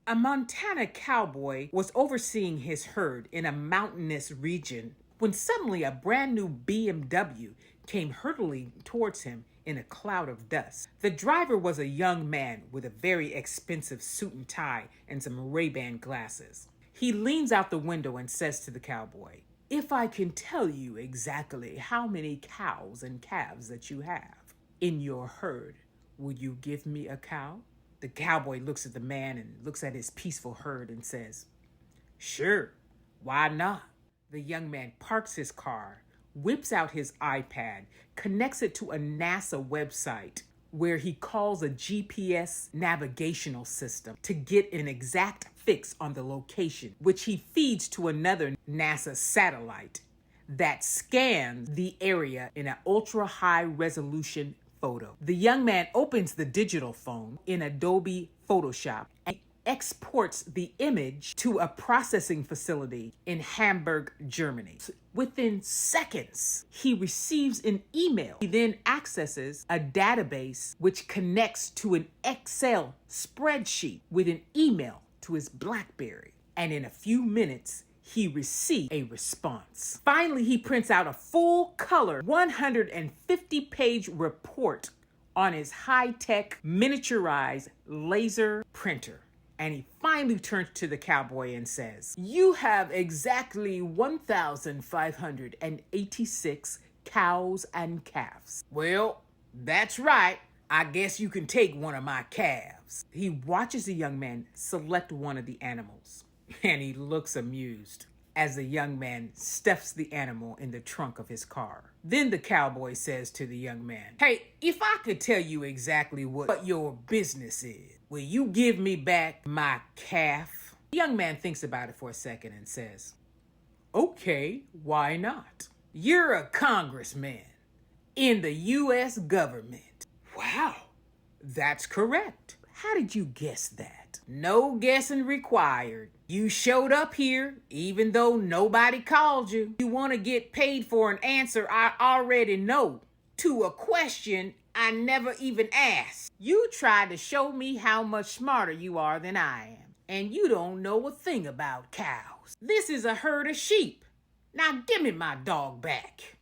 A Montana cowboy was overseeing his herd in a mountainous region when suddenly a brand new BMW came hurtling towards him in a cloud of dust. The driver was a young man with a very expensive suit and tie and some Ray-Ban glasses. He leans out the window and says to the cowboy, "If I can tell you exactly how many cows and calves that you have in your herd, will you give me a cow?" The cowboy looks at the man and looks at his peaceful herd and says, "Sure, why not?" The young man parks his car, whips out his iPad, connects it to a NASA website where he calls a GPS navigational system to get an exact fix on the location, which he feeds to another NASA satellite that scans the area in an ultra-high resolution photo. The young man opens the digital phone in Adobe Photoshop and exports the image to a processing facility in Hamburg, Germany. Within seconds, he receives an email. He then accesses a database which connects to an Excel spreadsheet with an email to his BlackBerry. And in a few minutes, he received a response. Finally, he prints out a full-color 150-page report on his high-tech miniaturized laser printer. And he finally turns to the cowboy and says, "You have exactly 1,586 cows and calves." "Well, that's right. I guess you can take one of my calves." He watches the young man select one of the animals, and he looks amused as the young man stuffs the animal in the trunk of his car. Then the cowboy says to the young man, "Hey, if I could tell you exactly what your business is, will you give me back my calf?" The young man thinks about it for a second and says, "Okay, why not? You're a congressman in the U.S. government." "Wow, that's correct. How did you guess that?" "No guessing required. You showed up here even though nobody called you. You want to get paid for an answer I already know to a question I never even asked. You tried to show me how much smarter you are than I am, and you don't know a thing about cows. This is a herd of sheep. Now give me my dog back."